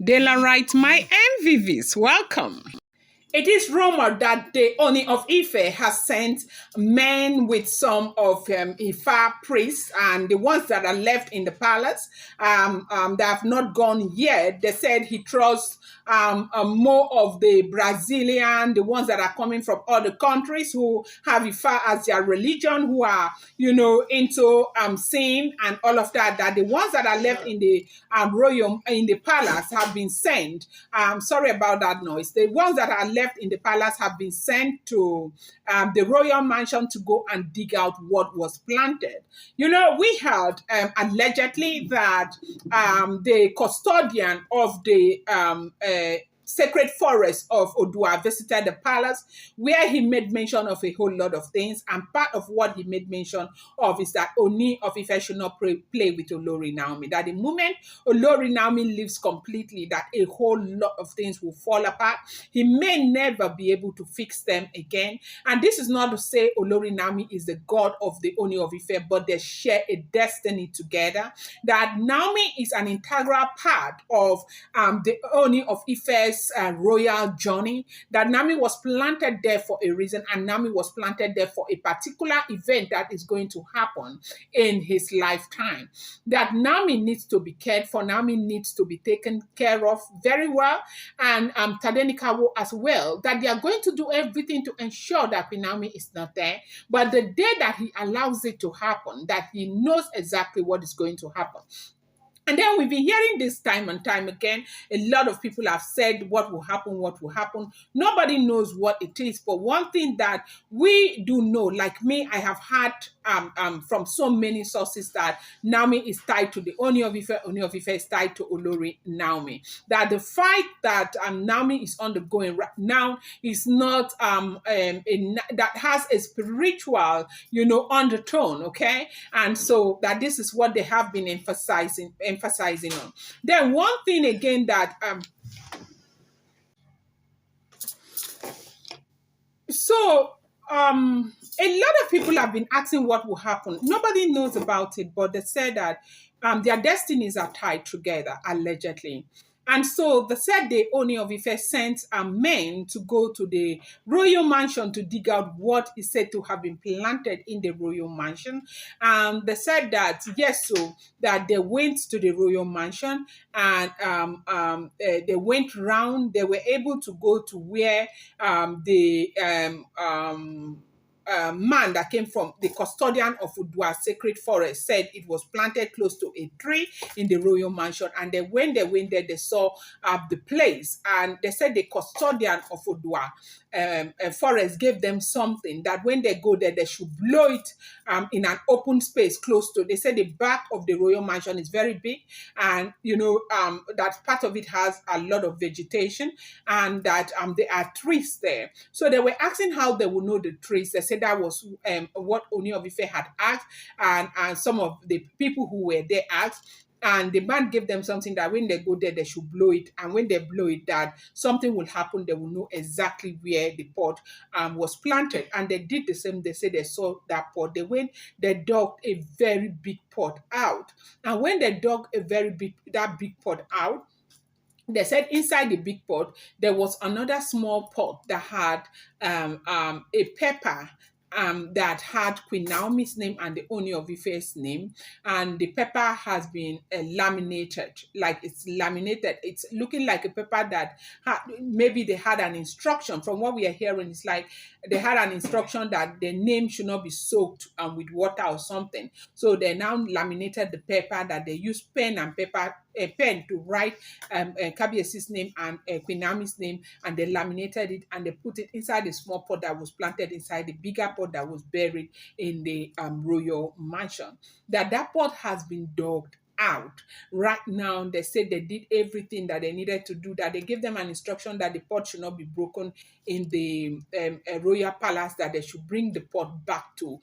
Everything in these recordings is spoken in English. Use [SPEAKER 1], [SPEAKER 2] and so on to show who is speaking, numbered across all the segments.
[SPEAKER 1] Dela writes, my MVVs, welcome. It is rumored that the Ooni of Ife has sent men with some of Ifa priests and the ones that are left in the palace that have not gone yet. They said he trusts more of the Brazilian, the ones that are coming from other countries who have Ifa as their religion, who are, into sin and all of that, that the ones that are left in the royal, in the palace have been sent. Sorry about that noise. The ones that are left in the palace have been sent to the royal mansion to go and dig out what was planted. We heard allegedly that the custodian of the sacred forest of Odua visited the palace where he made mention of a whole lot of things. And part of what he made mention of is that Ooni of Ife should not play with Olori Naomi. That the moment Olori Naomi leaves completely, that a whole lot of things will fall apart. He may never be able to fix them again. And this is not to say Olori Naomi is the god of the Ooni of Ife, but they share a destiny together. That Naomi is an integral part of the Ooni of Ife's royal journey, that Naomi was planted there for a reason, and Naomi was planted there for a particular event that is going to happen in his lifetime. That Naomi needs to be cared for, Naomi needs to be taken care of very well, and Tadenikawo as well, that they are going to do everything to ensure that Naomi is not there. But the day that he allows it to happen, that he knows exactly what is going to happen. And then we've been hearing this time and time again. A lot of people have said what will happen, what will happen. Nobody knows what it is. But one thing that we do know, like me, I have heard from so many sources that Naomi is tied to the Ooni of Ife, Ooni of Ife is tied to Olori Naomi. That the fight that Naomi is undergoing right now is not that has a spiritual, undertone, okay? And so that this is what they have been emphasizing on. Then one thing again that a lot of people have been asking what will happen. Nobody knows about it, but they said that their destinies are tied together, allegedly. And so they said the Ooni of Ife sent men to go to the royal mansion to dig out what is said to have been planted in the royal mansion. They said that, yes, so that they went to the royal mansion and they went round. They were able to go to where the man that came from the custodian of Udua Sacred Forest said it was planted close to a tree in the royal mansion. And then when they went there, they saw the place. And they said the custodian of Udua Forest gave them something that when they go there, they should blow it in an open space close to. They said the back of the royal mansion is very big. And, that part of it has a lot of vegetation and that there are trees there. So they were asking how they would know the trees. They said that was what Ooni of Ife had asked, and some of the people who were there asked. And the man gave them something that when they go there, they should blow it. And when they blow it, that something will happen. They will know exactly where the pot was planted. And they did the same. They said they saw that pot. They went, they dug a very big pot out. And when they dug that big pot out, they said inside the big pot, there was another small pot that had a pepper that had Queen Naomi's name and the Ooni of Ife's name. And the pepper has been laminated, like it's laminated. It's looking like a pepper that maybe they had an instruction. From what we are hearing, it's like they had an instruction that the name should not be soaked with water or something. So they now laminated the paper, that they used pen and paper, a pen to write Kabiesi's name and Queen Naomi's name, and they laminated it and they put it inside the small pot that was planted inside the bigger pot that was buried in the royal mansion. That pot has been dug out. Right now, they said they did everything that they needed to do, that they gave them an instruction that the pot should not be broken in the royal palace, that they should bring the pot back to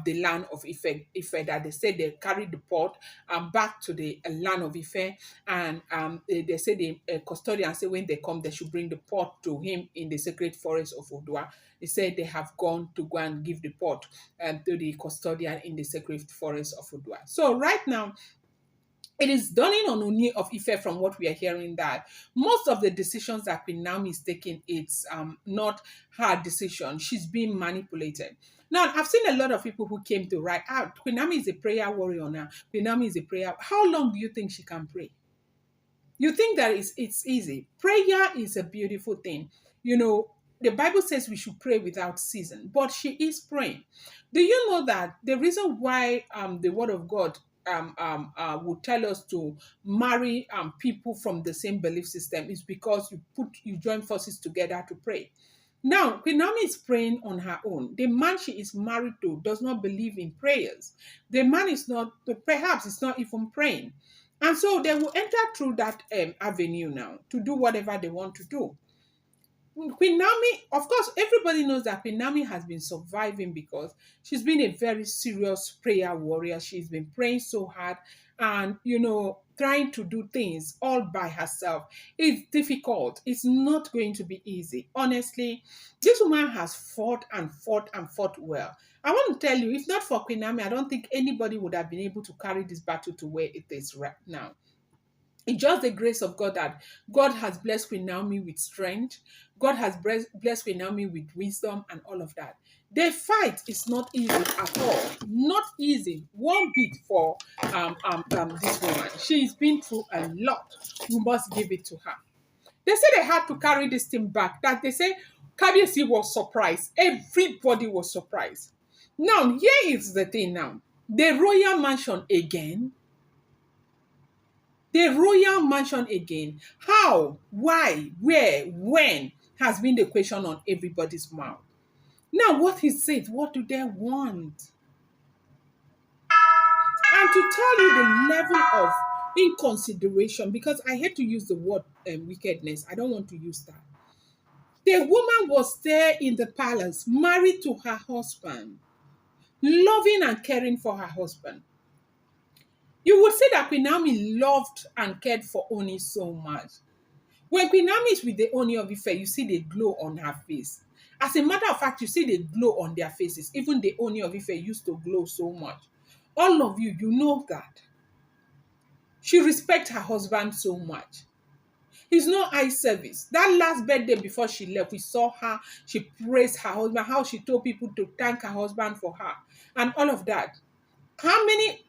[SPEAKER 1] the land of Ife, that they said they carried the pot back to the land of Ife, and they said the custodian said when they come, they should bring the pot to him in the sacred forest of Odua. They said they have gone to go and give the pot to the custodian in the sacred forest of Odua. So right now, It is dawning on Ooni of Ife from what we are hearing that most of the decisions that Queen Naomi is taking, it's not her decision. She's being manipulated. Now, I've seen a lot of people who came to write out, Queen Naomi is a prayer warrior now. Queen Naomi is a prayer. How long do you think she can pray? You think that it's easy. Prayer is a beautiful thing. You know, the Bible says we should pray without ceasing, but she is praying. Do you know that the reason why the word of God would tell us to marry people from the same belief system is because you join forces together to pray. Now, Queen Naomi is praying on her own. The man she is married to does not believe in prayers. The man is not, perhaps, is not even praying. And so they will enter through that avenue now to do whatever they want to do. Queen Naomi, of course, everybody knows that Queen Naomi has been surviving because she's been a very serious prayer warrior. She's been praying so hard and, trying to do things all by herself. It's difficult. It's not going to be easy. Honestly, this woman has fought and fought and fought well. I want to tell you, if not for Queen Naomi, I don't think anybody would have been able to carry this battle to where it is right now. It's just the grace of God that God has blessed Queen Naomi with strength. God has blessed Queen Naomi with wisdom and all of that. The fight is not easy at all. Not easy. One bit for this woman. She's been through a lot. You must give it to her. They say they had to carry this thing back. That they say Kabiyesi was surprised. Everybody was surprised. Now, here is the thing now. The royal mansion again. The royal mansion again. How, why, where, when has been the question on everybody's mouth. Now, what is it? What do they want? And to tell you the level of inconsideration, because I hate to use the word wickedness, I don't want to use that. The woman was there in the palace, married to her husband, loving and caring for her husband. You would say that Queen Naomi loved and cared for Ooni so much. When Queen Naomi is with the Ooni of Ife, you see the glow on her face. As a matter of fact, you see the glow on their faces. Even the Ooni of Ife used to glow so much. All of you, you know that. She respects her husband so much. It's no eye service. That last birthday before she left, we saw her. She praised her husband, how she told people to thank her husband for her, and all of that. How many?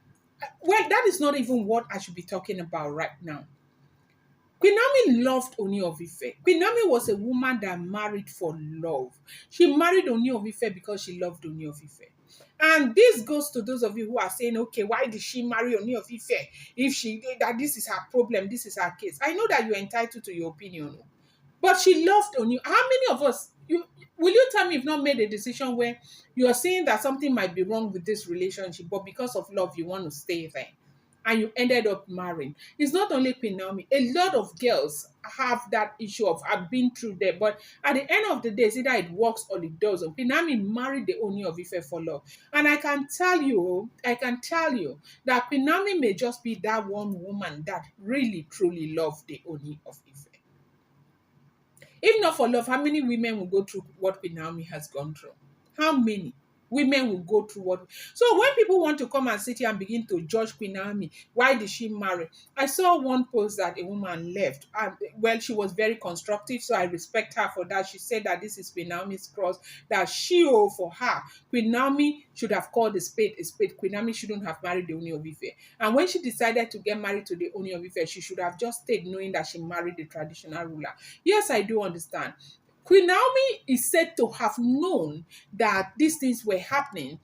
[SPEAKER 1] Well, that is not even what I should be talking about right now. Queen Naomi loved Ooni of Ife. Queen Naomi was a woman that married for love. She married Ooni of Ife because she loved Ooni of Ife. And this goes to those of you who are saying, okay, why did she marry Ooni of Ife? If she did that, this is her problem, this is her case. I know that you're entitled to your opinion, but she loved Ooni. How many of us, will you tell me you've not made a decision where you are saying that something might be wrong with this relationship, but because of love, you want to stay there? And you ended up marrying. It's not only Queen Naomi. A lot of girls have that issue of I've been through there. But at the end of the day, it's either it works or it doesn't. Queen Naomi married the Ooni of Ife for love. And I can tell you that Queen Naomi may just be that one woman that really, truly loved the Ooni of Ife. If not for love, how many women will go through what Queen Naomi has gone through? How many women will go through what? So when people want to come and sit here and begin to judge Queen Naomi, why did she marry? I saw one post that a woman left. And, well, she was very constructive, so I respect her for that. She said that this is Queen Naomi's cross, that she owe for her. Queen Naomi should have called a spade a spade. Queen Naomi shouldn't have married the Ooni of Ife. And when she decided to get married to the Ooni of Ife, she should have just stayed knowing that she married the traditional ruler. Yes, I do understand. Queen Naomi is said to have known that these things were happening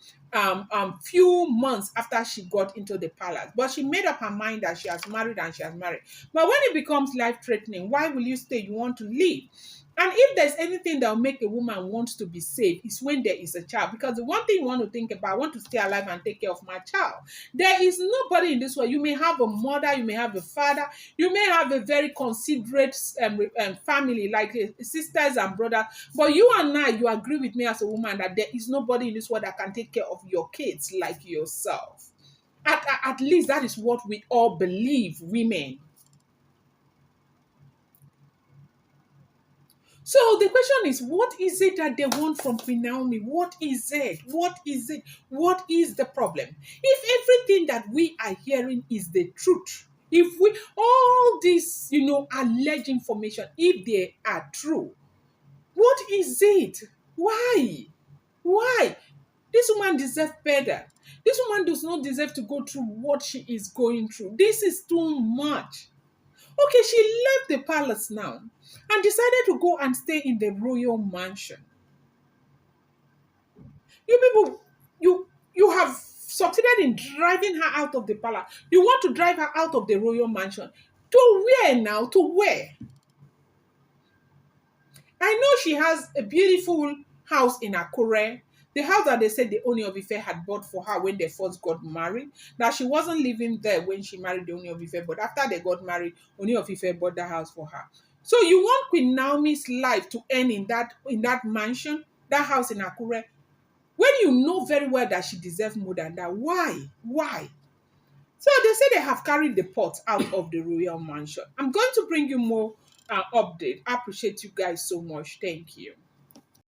[SPEAKER 1] few months after she got into the palace. But she made up her mind that she has married and she has married. But when it becomes life-threatening, why will you stay? You want to leave. And if there's anything that will make a woman want to be safe, it's when there is a child. Because the one thing you want to think about, I want to stay alive and take care of my child. There is nobody in this world. You may have a mother, you may have a father, you may have a very considerate family, like sisters and brothers. But you and I, you agree with me as a woman that there is nobody in this world that can take care of your kids like yourself. At least that is what we all believe, women. So the question is, what is it that they want from Queen Naomi? What is it? What is it? What is the problem? If everything that we are hearing is the truth, If we all this, alleged information, if they are true, what is it? Why? Why? This woman deserves better. This woman does not deserve to go through what she is going through. This is too much. Okay, she left the palace now and decided to go and stay in the royal mansion. You people, you have succeeded in driving her out of the palace. You want to drive her out of the royal mansion. To where now? To where? I know she has a beautiful house in Akure. The house that they said the Ooni of Ife had bought for her when they first got married. Now she wasn't living there when she married the Ooni of Ife, but after they got married, Ooni of Ife bought the house for her. So you want Queen Naomi's life to end in that mansion, that house in Akure, when you know very well that she deserves more than that. Why? Why? So they say they have carried the pot out of the royal mansion. I'm going to bring you more update. I appreciate you guys so much. Thank you.